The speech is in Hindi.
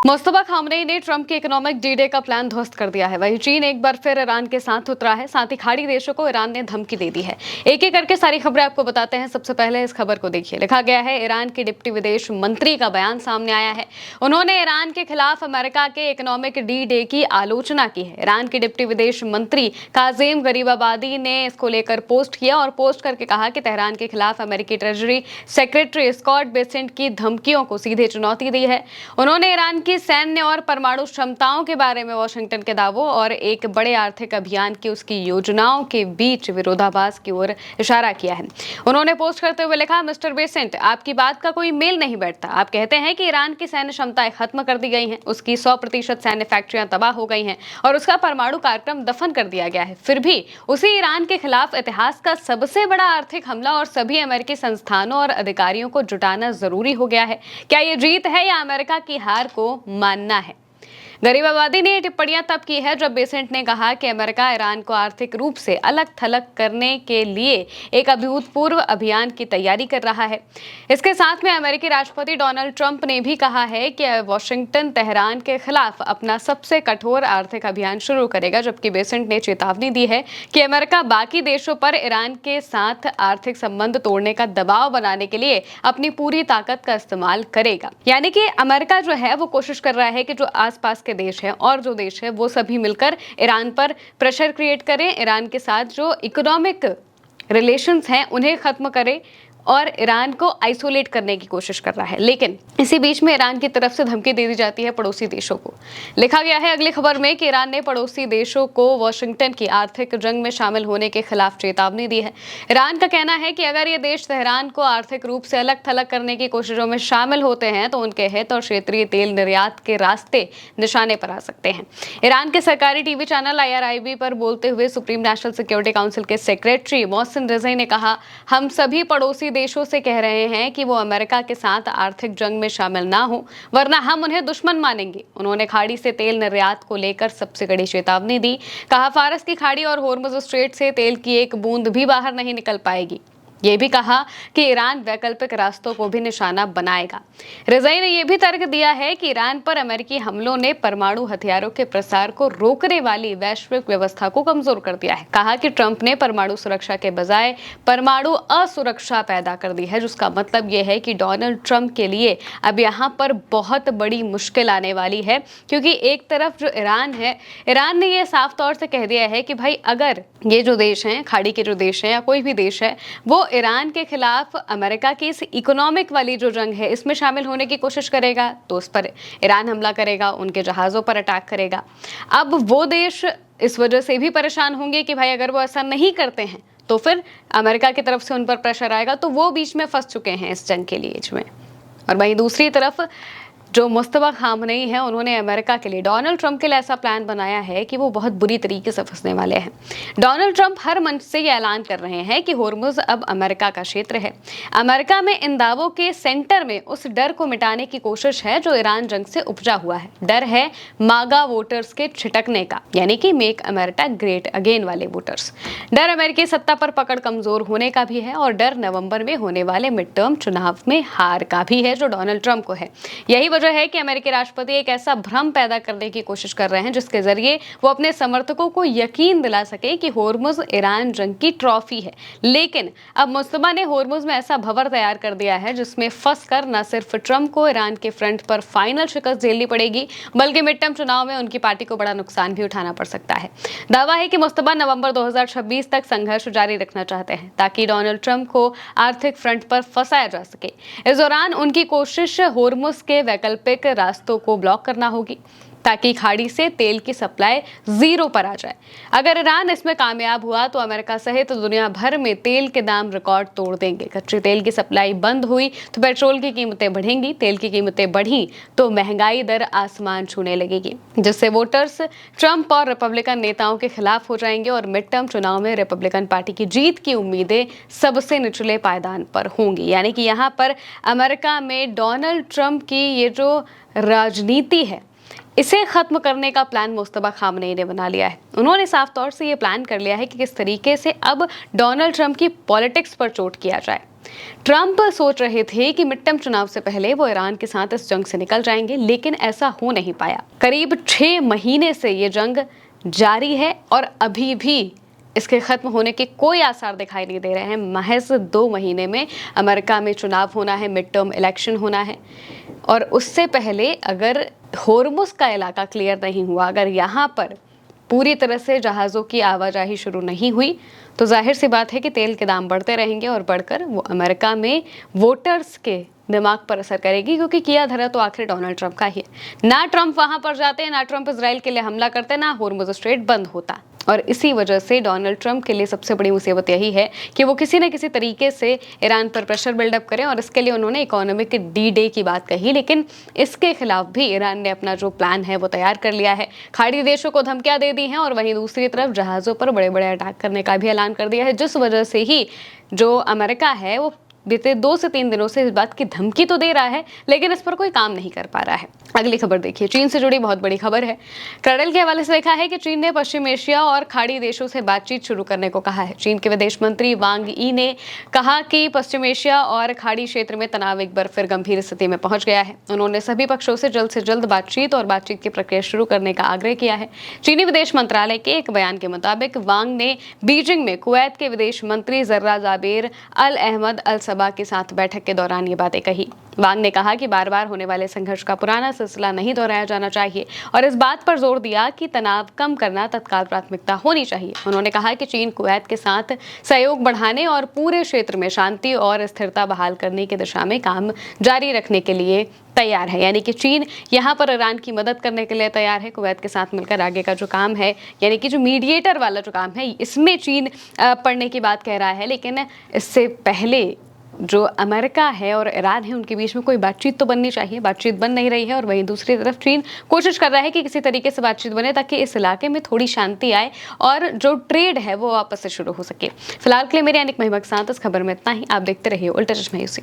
मुस्तफा खामनेई ने ट्रंप के इकोनॉमिक डी-डे का प्लान ध्वस्त कर दिया है। वहीं चीन एक बार फिर ईरान के साथ उतरा है। साथ ही खाड़ी देशों को ईरान ने धमकी दे दी है। एक एक करके सारी खबरें आपको बताते हैं। सबसे पहले इस खबर को देखिए। लिखा गया है, ईरान के डिप्टी विदेश मंत्री का बयान सामने आया है। उन्होंने ईरान के खिलाफ अमेरिका के इकोनॉमिक डी-डे की आलोचना की है। ईरान के डिप्टी विदेश मंत्री काजिम गरीबाबादी ने इसको लेकर पोस्ट किया और पोस्ट करके कहा कि तेहरान के खिलाफ अमेरिकी ट्रेजरी सेक्रेटरी स्कॉट बेसेंट की धमकियों को सीधे चुनौती दी है। उन्होंने ईरान की सैन्य और परमाणु क्षमताओं के बारे में वाशिंगटन के दावों और एक बड़े आर्थिक अभियान की उसकी योजनाओं के बीच विरोधाभास की ओर इशारा किया है। उन्होंने पोस्ट करते हुए लिखा, मिस्टर बेसेंट, आपकी बात का कोई मेल नहीं बैठता। आप कहते हैं कि ईरान की सैन्य क्षमताएं खत्म कर दी गई हैं, उसकी 100% सैन्य फैक्ट्रियां तबाह हो गई हैं और उसका परमाणु कार्यक्रम दफन कर दिया गया है। फिर भी उसी ईरान के खिलाफ इतिहास का सबसे बड़ा आर्थिक हमला और सभी अमेरिकी संस्थानों और अधिकारियों को जुटाना जरूरी हो गया है। क्या ये जीत है या अमेरिका की हार को मानना है? गरीबाबादी ने ये टिप्पणियां तब की है जब बेसेंट ने कहा कि अमेरिका ईरान को आर्थिक रूप से अलग थलग करने के लिए एक अभूतपूर्व अभियान की तैयारी कर रहा है। इसके साथ में अमेरिकी राष्ट्रपति डोनाल्ड ट्रंप ने भी कहा है कि वाशिंगटन तेहरान के खिलाफ अपना सबसे कठोर आर्थिक अभियान शुरू करेगा, जबकि बेसेंट ने चेतावनी दी है कि अमेरिका बाकी देशों पर ईरान के साथ आर्थिक संबंध तोड़ने का दबाव बनाने के लिए अपनी पूरी ताकत का इस्तेमाल करेगा। यानी कि अमेरिका जो है वो कोशिश कर रहा है कि जो आसपास के देश है और जो देश है वो सभी मिलकर ईरान पर प्रेशर क्रिएट करें, ईरान के साथ जो इकोनॉमिक रिलेशंस हैं उन्हें खत्म करें और ईरान को आइसोलेट करने की कोशिश कर रहा है। लेकिन इसी बीच में ईरान की तरफ से धमकी दे दी जाती है पड़ोसी देशों को। लिखा गया है अगली खबर में कि ईरान ने पड़ोसी देशों को वाशिंगटन की आर्थिक जंग में शामिल होने के खिलाफ चेतावनी दी है। ईरान का कहना है कि अगर ये देश तेहरान को आर्थिक रूप से अलग थलग करने की कोशिशों में शामिल होते हैं तो उनके हित और क्षेत्रीय तेल निर्यात के रास्ते निशाने पर आ सकते हैं। ईरान के सरकारी टीवी चैनल IRIB पर बोलते हुए सुप्रीम नेशनल सिक्योरिटी काउंसिल के सेक्रेटरी मोहसिन रिजवी ने कहा, हम सभी पड़ोसी देशों से कह रहे हैं कि वो अमेरिका के साथ आर्थिक जंग में शामिल ना हो, वरना हम उन्हें दुश्मन मानेंगे। उन्होंने खाड़ी से तेल निर्यात को लेकर सबसे कड़ी चेतावनी दी। कहा, फारस की खाड़ी और होर्मुज स्ट्रेट से तेल की एक बूंद भी बाहर नहीं निकल पाएगी। ये भी कहा कि ईरान वैकल्पिक रास्तों को भी निशाना बनाएगा। रिजवी ने यह भी तर्क दिया है कि ईरान पर अमेरिकी हमलों ने परमाणु हथियारों के प्रसार को रोकने वाली वैश्विक व्यवस्था को कमजोर कर दिया है। कहा कि ट्रंप ने परमाणु सुरक्षा के बजाय परमाणु असुरक्षा पैदा कर दी है, जिसका मतलब यह है कि डोनाल्ड ट्रंप के लिए अब यहाँ पर बहुत बड़ी मुश्किल आने वाली है, क्योंकि एक तरफ जो ईरान है, ईरान ने यह साफ तौर से कह दिया है कि भाई अगर ये जो देश हैं, खाड़ी के जो देश हैं या कोई भी देश है, वो ईरान के खिलाफ अमेरिका की इस इकोनॉमिक वाली जो जंग है इसमें शामिल होने की कोशिश करेगा तो उस पर ईरान हमला करेगा, उनके जहाज़ों पर अटैक करेगा। अब वो देश इस वजह से भी परेशान होंगे कि भाई अगर वो ऐसा नहीं करते हैं तो फिर अमेरिका की तरफ से उन पर प्रेशर आएगा, तो वो बीच में फंस चुके हैं इस जंग के लिए में। और वहीं दूसरी तरफ जो मुस्तफा खामनेई है, उन्होंने अमेरिका के लिए, डोनाल्ड ट्रंप के लिए ऐसा प्लान बनाया है कि वो बहुत बुरी तरीके से फंसने वाले हैं। डोनाल्ड ट्रंप हर मंच से ये ऐलान कर रहे हैं कि होर्मुज अब अमेरिका का क्षेत्र है। अमेरिका में इन दावों के सेंटर में उस डर को मिटाने की कोशिश है जो ईरान जंग से उपजा हुआ है। डर है मागा वोटर्स के छिटकने का, यानी कि मेक अमेरिका ग्रेट अगेन वाले वोटर्स। डर अमेरिकी सत्ता पर पकड़ कमजोर होने का भी है और डर नवंबर में होने वाले मिड टर्म चुनाव में हार का भी है जो डोनाल्ड ट्रंप को है। यही वजह है कि अमेरिकी राष्ट्रपति एक ऐसा भ्रम पैदा करने की कोशिश कर रहे हैं जिसके जरिए वो अपने समर्थकों को यकीन दिला सके कि होर्मुज ईरान जंग की ट्रॉफी है। लेकिन अब मुस्तफा ने होर्मुज में ऐसा भंवर तैयार कर दिया है जिसमें फंसकर न सिर्फ ट्रंप को ईरान के फ्रंट पर फाइनल शिकस्त झेलनी पड़ेगी, बल्कि मिड टर्म चुनाव में उनकी पार्टी को बड़ा नुकसान भी उठाना पड़ सकता है। दावा है कि मुस्तफा नवंबर 2026 तक संघर्ष जारी रखना चाहते हैं ताकि डोनाल्ड ट्रंप को आर्थिक फ्रंट पर फंसाया जा सके। इस दौरान उनकी कोशिश होर्मुज के वैकल्पिक रास्तों को ब्लॉक करना होगी ताकि खाड़ी से तेल की सप्लाई जीरो पर आ जाए। अगर ईरान इसमें कामयाब हुआ तो अमेरिका सहित दुनिया भर में तेल के दाम रिकॉर्ड तोड़ देंगे। कच्चे तेल की सप्लाई बंद हुई तो पेट्रोल की कीमतें बढ़ेंगी, तेल की कीमतें बढ़ी तो महंगाई दर आसमान छूने लगेगी, जिससे वोटर्स ट्रंप और रिपब्लिकन नेताओं के खिलाफ हो जाएंगे और मिड टर्म चुनाव में रिपब्लिकन पार्टी की जीत की उम्मीदें सबसे निचले पायदान पर होंगी। यानी कि यहाँ पर अमेरिका में डोनाल्ड ट्रंप की ये जो राजनीति है इसे खत्म करने का प्लान मुस्तफा खामनेई ने बना लिया है। उन्होंने साफ तौर से ये प्लान कर लिया है कि किस तरीके से अब डोनाल्ड ट्रंप की पॉलिटिक्स पर चोट किया जाए। ट्रंप सोच रहे थे कि मिड टर्म चुनाव से पहले वो ईरान के साथ इस जंग से निकल जाएंगे, लेकिन ऐसा हो नहीं पाया। करीब 6 महीने से ये जंग जारी है और अभी भी इसके खत्म होने के कोई आसार दिखाई नहीं दे रहे हैं। महज 2 महीने में अमेरिका में चुनाव होना है, मिड टर्म इलेक्शन होना है, और उससे पहले अगर होर्मुज का इलाका क्लियर नहीं हुआ, अगर यहाँ पर पूरी तरह से जहाज़ों की आवाजाही शुरू नहीं हुई, तो जाहिर सी बात है कि तेल के दाम बढ़ते रहेंगे और बढ़कर वो अमेरिका में वोटर्स के दिमाग पर असर करेगी, क्योंकि किया धरा तो आखिर डोनाल्ड ट्रंप का ही है। ना ट्रंप वहां पर जाते, ना ट्रंप इजराइल के लिए हमला करते, ना होर्मुज स्ट्रेट बंद होता। और इसी वजह से डोनाल्ड ट्रंप के लिए सबसे बड़ी मुसीबत यही है कि वो किसी न किसी तरीके से ईरान पर प्रेशर बिल्डअप करें, और इसके लिए उन्होंने इकोनॉमिक डी-डे की बात कही, लेकिन इसके खिलाफ भी ईरान ने अपना जो प्लान है वो तैयार कर लिया है। खाड़ी देशों को धमकियां दे दी हैं और वहीं दूसरी तरफ जहाज़ों पर बड़े बड़े अटैक करने का भी ऐलान कर दिया है, जिस वजह से ही जो अमेरिका है वो बीते 2 से 3 दिनों से इस बात की धमकी तो दे रहा है, लेकिन इस पर कोई काम नहीं कर पा रहा है। अगली खबर देखिए, चीन से जुड़ी बहुत बड़ी खबर है। क्रैडल के हवाले से देखा है कि चीन ने पश्चिम एशिया और खाड़ी देशों से बातचीत शुरू करने को कहा है। चीन के विदेश मंत्री वांग यी ने कहा कि पश्चिम एशिया और खाड़ी क्षेत्र में तनाव एक बार फिर गंभीर स्थिति में पहुंच गया है। उन्होंने सभी पक्षों से जल्द बातचीत और बातचीत की प्रक्रिया शुरू करने का आग्रह किया है। चीनी विदेश मंत्रालय के एक बयान के मुताबिक वांग ने बीजिंग में कुवैत के विदेश मंत्री जर्रा जाबेर अल अहमद अल सबा के साथ बैठक के दौरान ये बातें कही। वांग ने कहा कि बार बार होने वाले संघर्ष का पुराना सिलसिला नहीं दोहराया जाना चाहिए और इस बात पर जोर दिया कि तनाव कम करना तत्काल प्राथमिकता होनी चाहिए। उन्होंने कहा कि चीन कुवैत के साथ सहयोग बढ़ाने और पूरे क्षेत्र में शांति और स्थिरता बहाल करने की दिशा में काम जारी रखने के लिए तैयार है। यानी कि चीन यहाँ पर ईरान की मदद करने के लिए तैयार है। कुवैत के साथ मिलकर आगे का जो काम है, यानी कि जो मीडिएटर वाला जो काम है, इसमें चीन पढ़ने की बात कह रहा है। लेकिन इससे पहले जो अमेरिका है और ईरान है, उनके बीच में कोई बातचीत तो बननी चाहिए। बातचीत बन नहीं रही है और वहीं दूसरी तरफ चीन कोशिश कर रहा है कि किसी तरीके से बातचीत बने ताकि इस इलाके में थोड़ी शांति आए और जो ट्रेड है वो वापस से शुरू हो सके। फिलहाल के लिए मेरे यानी महिमा के साथ इस खबर में इतना ही। आप देखते रहिए उल्टा चश्मा यूसी।